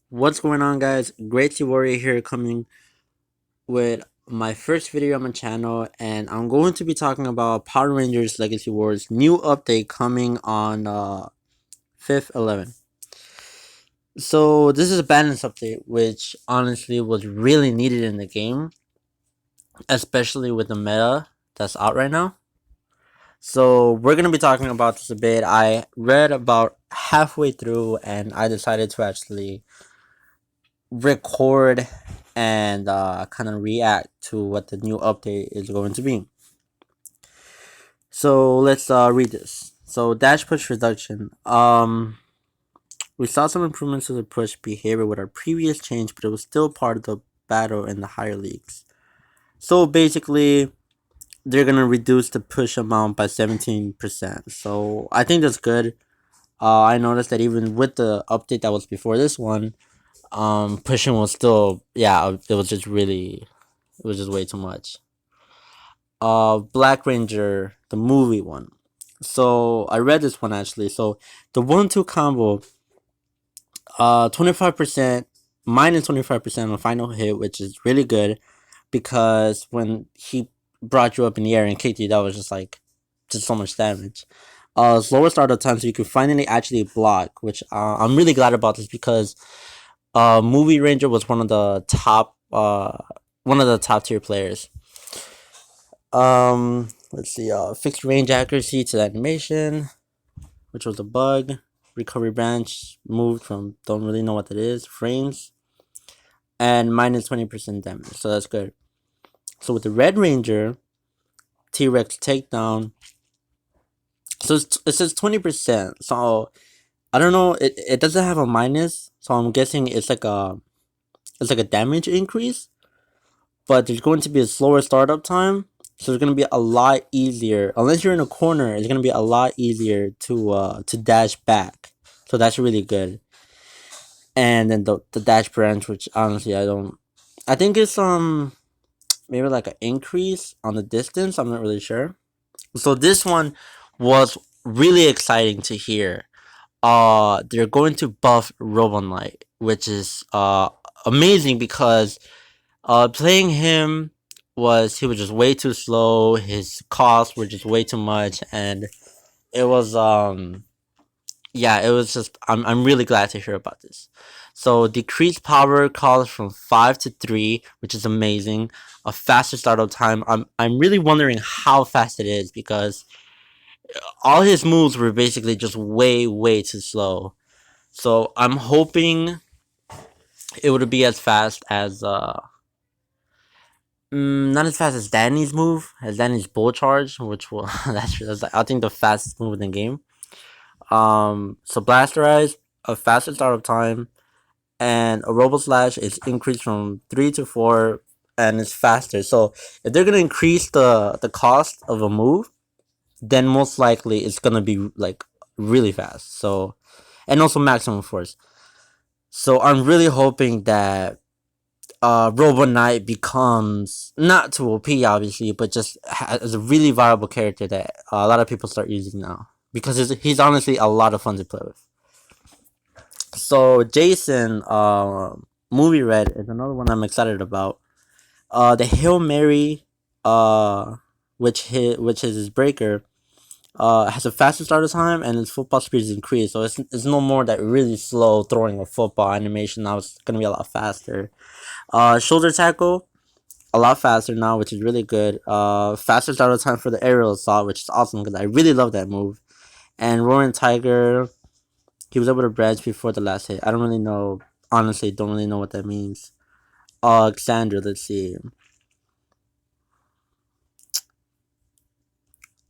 What's going on, guys? Great to Warrior here, coming with my first video on my channel, and I'm going to be talking about Power Rangers Legacy Wars new update coming on 5th 11. So this is a balance update, which honestly was really needed in the game, especially with the meta that's out right now. So we're gonna be talking about this a bit. I read about halfway through, and I decided to actually record and kind of react to what the new update is going to be. So let's read this. So dash push reduction. We saw some improvements to the push behavior with our previous change, but it was still part of the battle in the higher leagues. So basically, they're gonna reduce the push amount by 17%. So I think that's good. I noticed that even with the update that was before this one, pushing was still, it was just really, it was just way too much. Black Ranger, the movie one. So I read this one actually. So the 1-2 combo, 25% minus 25% on the final hit, which is really good because when he brought you up in the air and kicked you, that was just so much damage. Slower startup time, so you can finally actually block, which I'm really glad about this because Movie Ranger was one of the top tier players. Let's see. Fixed range accuracy to the animation, which was a bug. Recovery branch moved from don't really know what that is. Frames and minus 20% damage, so that's good. So with the Red Ranger, T-Rex takedown. So it says 20%. So I don't know. It doesn't have a minus, so I'm guessing it's like a damage increase. But there's going to be a slower startup time, so it's going to be a lot easier. Unless you're in a corner, it's going to be a lot easier to dash back. So that's really good. And then the dash branch, which honestly I think it's maybe like an increase on the distance. I'm not really sure. So this one was really exciting to hear. They're going to buff Robo Knight, which is amazing because playing him he was just way too slow. His costs were just way too much, and it was it was just I'm really glad to hear about this. So decreased power calls from 5 to 3, which is amazing. A faster startup time. I'm really wondering how fast it is because all his moves were basically just way too slow. So I'm hoping it would be as fast as not as fast as Danny's move, as Danny's bull charge, which will that's I think the fastest move in the game. So Blasterize, a faster startup time, and a Robo Slash is increased from 3 to 4, and it's faster. So if they're gonna increase the cost of a move, then most likely it's gonna be like really fast. So and also maximum force. So I'm really hoping that Robo Knight becomes not too OP obviously, but just as a really viable character that a lot of people start using now because he's honestly a lot of fun to play with. So Jason, movie red is another one I'm excited about. The Hail Mary, which is his breaker, has a faster starter time and its football speed is increased. So it's no more that really slow throwing a football animation. Now it's gonna be a lot faster. Shoulder tackle, a lot faster now, which is really good. Faster starter time for the aerial assault, which is awesome because I really love that move. And Roaring Tiger, he was able to branch before the last hit. I don't really know. Honestly, don't really know what that means. Alexandra, let's see.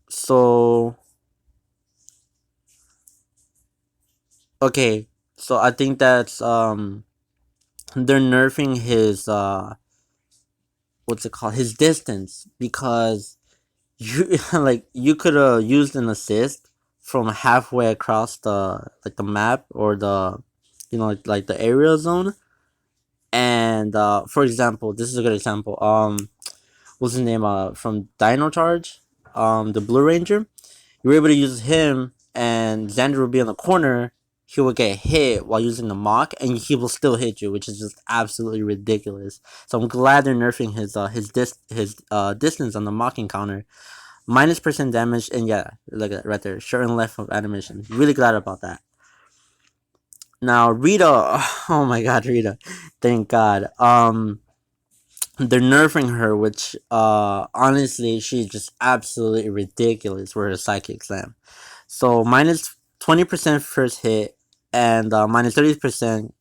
So okay, so I think that's they're nerfing his what's it called, his distance, because you you could have used an assist from halfway across the map or the like the area zone. And for example, this is a good example. What's his name, from Dino Charge, the Blue Ranger. You were able to use him, and Xander would be in the corner, he will get hit while using the Mach, and he will still hit you, which is just absolutely ridiculous. So I'm glad they're nerfing his distance on the Mach encounter. -% damage, and yeah, look at that right there, short and left of animation. Really glad about that. Now Rita, oh my god, Rita, thank God. They're nerfing her, which honestly, she's just absolutely ridiculous for her psychic slam. So -20% first hit, and -30%,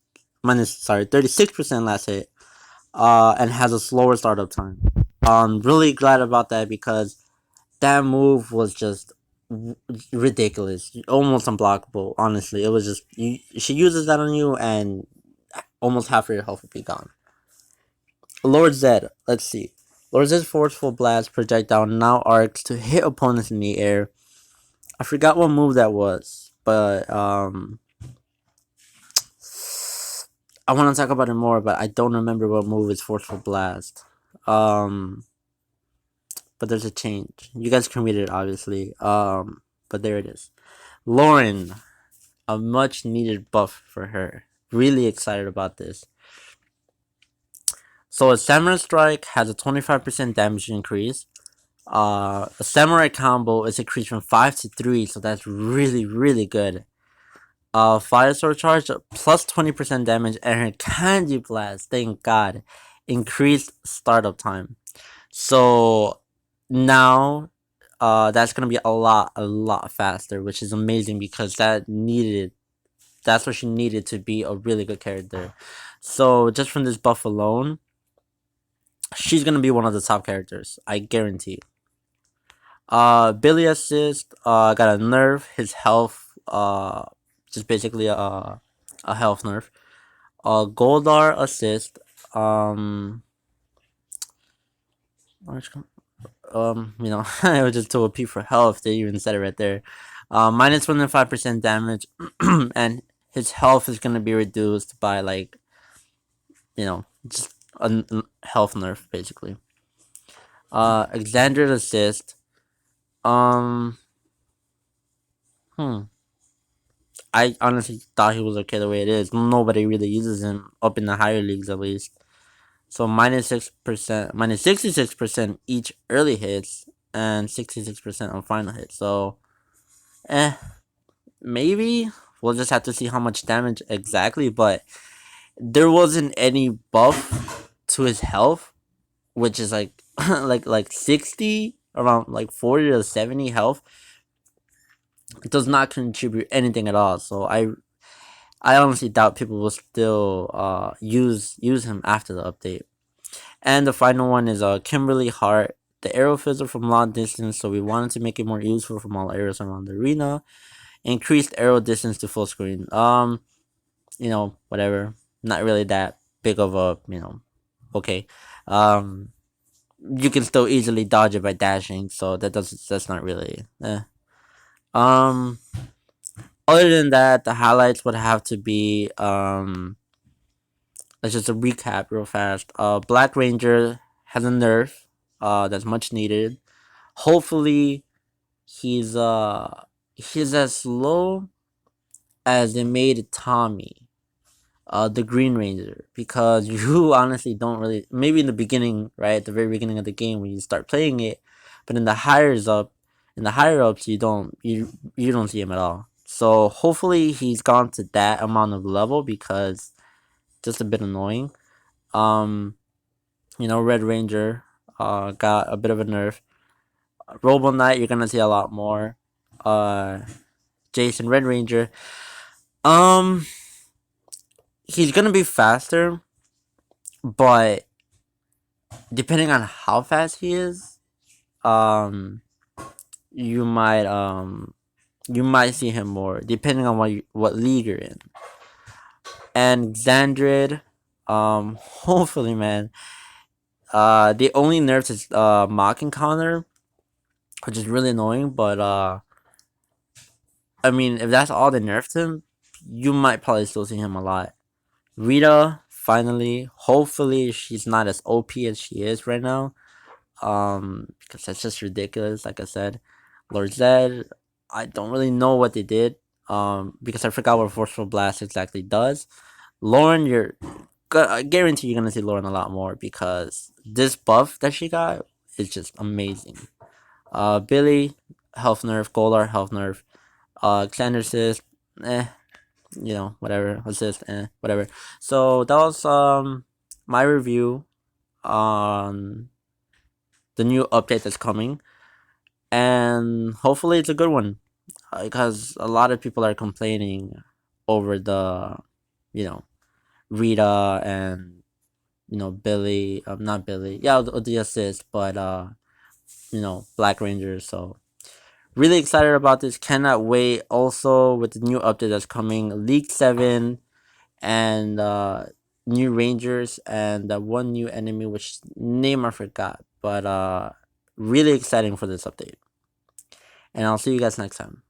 36% last hit, and has a slower startup time. Really glad about that because that move was just ridiculous, almost unblockable. Honestly, it was just she uses that on you, and almost half of your health would be gone. Lord Zed, let's see. Lord Zed's forceful blast projectile now arcs to hit opponents in the air. I forgot what move that was, but I want to talk about it more, but I don't remember what move is forceful blast. But there's a change. You guys can read it, obviously. But there it is. Lauren, a much needed buff for her. Really excited about this. So a Samurai Strike has a 25% damage increase. A Samurai combo is increased from 5 to 3, so that's really good. Fire Sword Charge plus 20% damage, and her Kanji Blast, thank God, increased startup time. So now that's gonna be a lot faster, which is amazing because that's what she needed to be a really good character. So just from this buff alone, she's gonna be one of the top characters, I guarantee. Billy Assist got a nerf. His health just basically a health nerf. Goldar Assist it was just to OP for health. They even said it right there. -25% damage, and his health is gonna be reduced by like, just a health nerf basically. Exandria's Assist. I honestly thought he was okay the way it is. Nobody really uses him up in the higher leagues at least. So -6%, -66% each early hits, and 66% on final hits. So, maybe we'll just have to see how much damage exactly. But there wasn't any buff to his health, which is like like 60, around like 40 to 70 health. It does not contribute anything at all. So I honestly doubt people will still use him after the update. And the final one is Kimberly Hart, the arrow fizzle from long distance. So we wanted to make it more useful from all areas around the arena. Increased arrow distance to full screen. Whatever. Not really that big of a okay. You can still easily dodge it by dashing, so that's not really. Other than that, the highlights would have to be let's just a recap real fast. Black Ranger has a nerf. That's much needed. Hopefully, he's as slow as they made Tommy, the Green Ranger, because you honestly don't really, maybe in the beginning, right at the very beginning of the game when you start playing it, but in the higher ups you don't see him at all. So hopefully he's gone to that amount of level because just a bit annoying. Red Ranger got a bit of a nerf. Robo Knight, you're gonna see a lot more. Jason Red Ranger. He's gonna be faster, but depending on how fast he is, you might see him more depending on what league you're in. And Xandrid, hopefully, man. The only nerfs is Mach encounter, which is really annoying. But I mean, if that's all they nerfed him, you might probably still see him a lot. Rita, finally, hopefully she's not as OP as she is right now. Because that's just ridiculous. Like I said, Lord Zed, I don't really know what they did. because I forgot what Forceful Blast exactly does. Lauren, I guarantee you're gonna see Lauren a lot more because this buff that she got is just amazing. Billy, health nerf. Golar, health nerf. Xander assist, whatever. Assist, whatever. So that was my review on the new update that's coming, and hopefully it's a good one, because a lot of people are complaining over the, you know, Rita and Billy. Not Billy. Yeah, the assist, but Black Rangers. So really excited about this. Cannot wait. Also with the new update that's coming, League 7 and new Rangers and one new enemy which name I forgot. But really exciting for this update. And I'll see you guys next time.